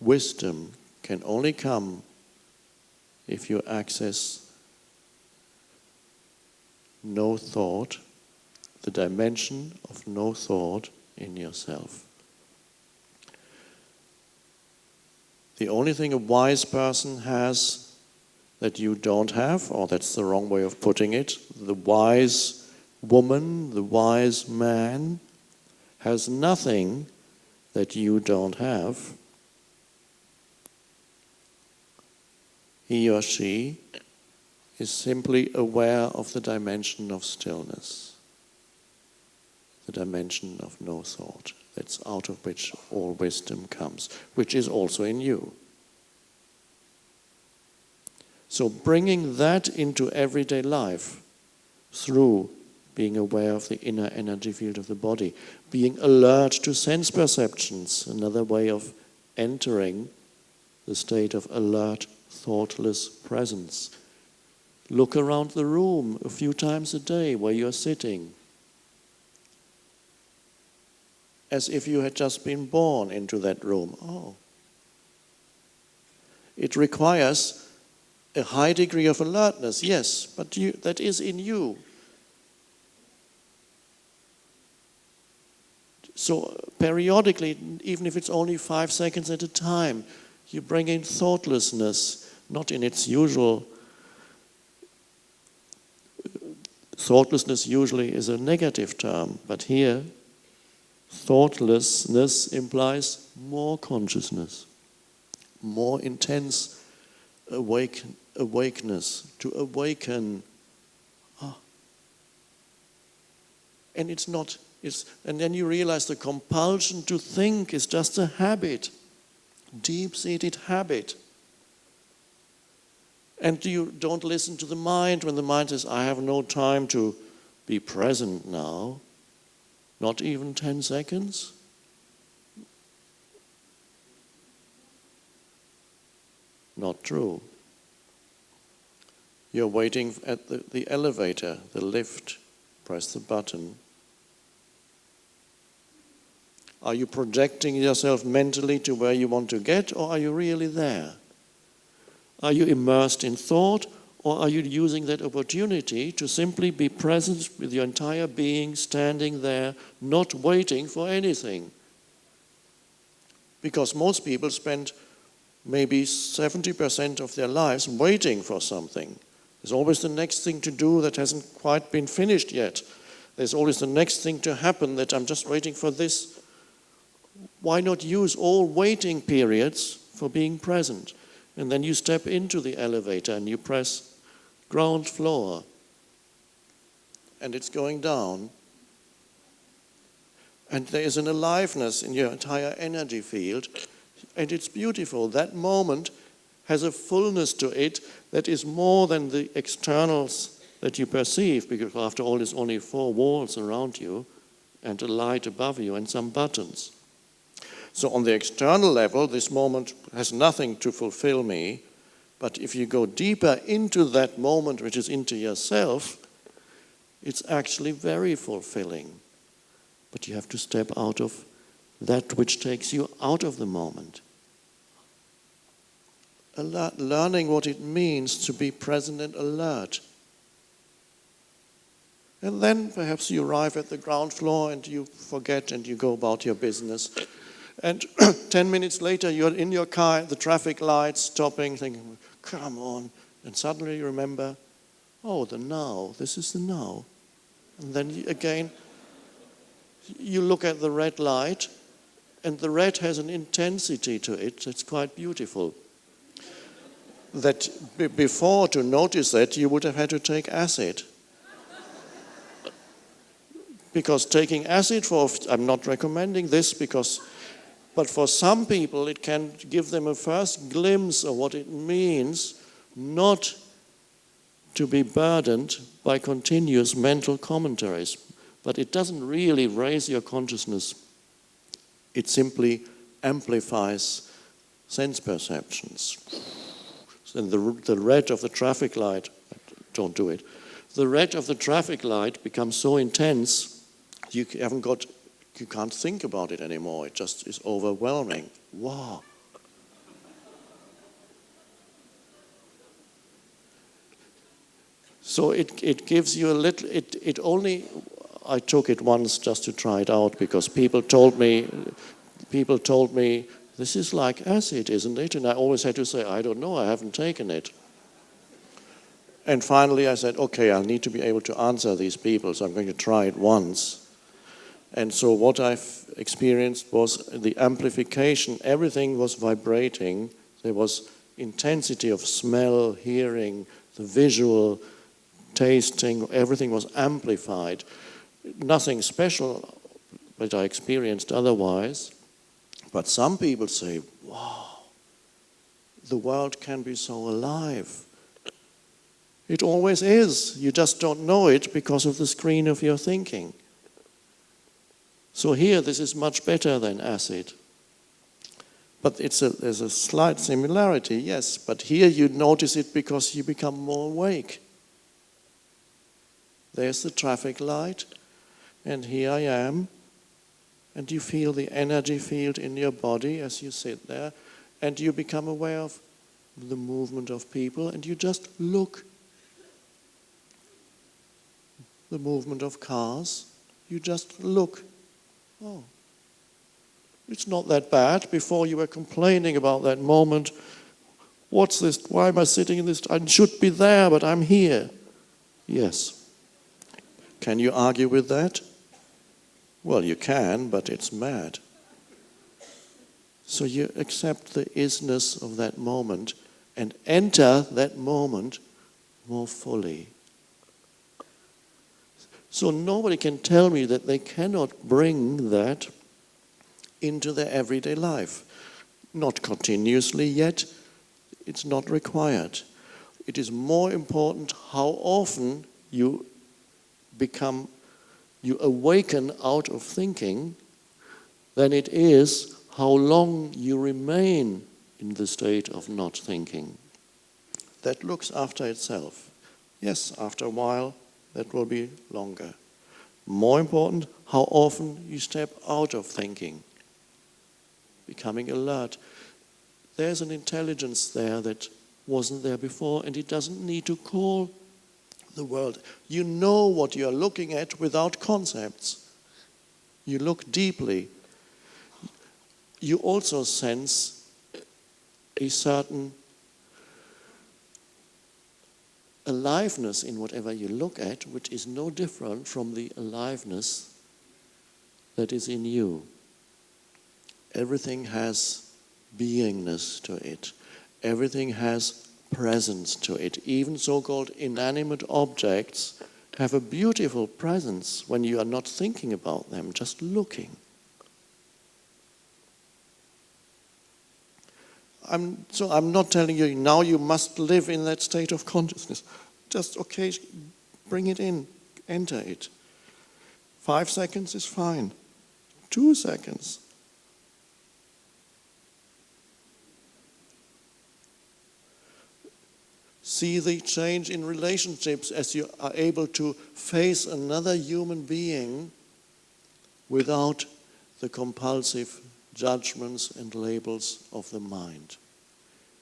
wisdom can only come if you access no thought, the dimension of no thought in yourself. The only thing a wise person has that you don't have, or that's the wrong way of putting it, the wise woman, the wise man, has nothing that you don't have. He or she is simply aware of the dimension of stillness, the dimension of no thought. That's out of which all wisdom comes, which is also in you. So bringing that into everyday life through being aware of the inner energy field of the body, being alert to sense perceptions, another way of entering the state of alert, thoughtless presence. Look around the room a few times a day where you're sitting, as if you had just been born into that room. Oh. It requires a high degree of alertness, yes, but that is in you. So periodically, even if it's only 5 seconds at a time, you bring in thoughtlessness, not in its usual. Thoughtlessness usually is a negative term, but here, thoughtlessness implies more consciousness, more intense awakeness, to awaken. And it's not. And then you realize the compulsion to think is just a habit, deep-seated habit. And you don't listen to the mind when the mind says, I have no time to be present now, not even 10 seconds. Not true. You're waiting at the elevator, the lift, press the button. Are you projecting yourself mentally to where you want to get, or are you really there? Are you immersed in thought, or are you using that opportunity to simply be present with your entire being, standing there, not waiting for anything? Because most people spend maybe 70% of their lives waiting for something. There's always the next thing to do that hasn't quite been finished yet. There's always the next thing to happen that I'm just waiting for this. Why not use all waiting periods for being present? And then you step into the elevator and you press ground floor. And it's going down. And there is an aliveness in your entire energy field. And it's beautiful. That moment has a fullness to it that is more than the externals that you perceive, because after all, there's only 4 walls around you and a light above you and some buttons. So on the external level, this moment has nothing to fulfill me. But if you go deeper into that moment, which is into yourself, it's actually very fulfilling. But you have to step out of that which takes you out of the moment. Learning what it means to be present and alert. And then perhaps you arrive at the ground floor and you forget and you go about your business. And 10 minutes later, you're in your car at the traffic lights, stopping, thinking, come on. And suddenly you remember, oh, the now. This is the now. And then again, you look at the red light, and the red has an intensity to it that's quite beautiful. That before, to notice that, you would have had to take acid. Because taking acid I'm not recommending this but for some people it can give them a first glimpse of what it means not to be burdened by continuous mental commentaries. But it doesn't really raise your consciousness. It simply amplifies sense perceptions. And the red of the traffic light, don't do it. The red of the traffic light becomes so intense, you can't think about it anymore. It just is overwhelming. Wow. So it gives you a little, it only, I took it once just to try it out because people told me, this is like acid, isn't it? And I always had to say, I don't know, I haven't taken it. And finally I said, okay, I need to be able to answer these people, so I'm going to try it once. And so what I've experienced was the amplification, everything was vibrating. There was intensity of smell, hearing, the visual, tasting, everything was amplified. Nothing special that I experienced otherwise. But some people say, wow, the world can be so alive. It always is. You just don't know it because of the screen of your thinking. So here, this is much better than acid. But there's a slight similarity, yes. But here you notice it because you become more awake. There's the traffic light, and here I am. And you feel the energy field in your body as you sit there, and you become aware of the movement of people, and you just look. The movement of cars, you just look. Oh, it's not that bad. Before you were complaining about that moment. What's this? Why am I sitting in this? I should be there, but I'm here. Yes. Can you argue with that? Well, you can, but it's mad. So you accept the isness of that moment and enter that moment more fully. So nobody can tell me that they cannot bring that into their everyday life. Not continuously yet. It's not required. It is more important how often you awaken out of thinking than it is how long you remain in the state of not thinking. That looks after itself. Yes, after a while, that will be longer. More important, how often you step out of thinking, becoming alert. There's an intelligence there that wasn't there before, and it doesn't need to call the world. You know what you're looking at without concepts. You look deeply. You also sense a certain aliveness in whatever you look at, which is no different from the aliveness that is in you. Everything has beingness to it. Everything has presence to it. Even so-called inanimate objects have a beautiful presence when you are not thinking about them, just looking. I'm not telling you now you must live in that state of consciousness. Just occasionally bring it in, enter it. 5 seconds is fine. 2 seconds. See the change in relationships as you are able to face another human being without the compulsive judgments and labels of the mind.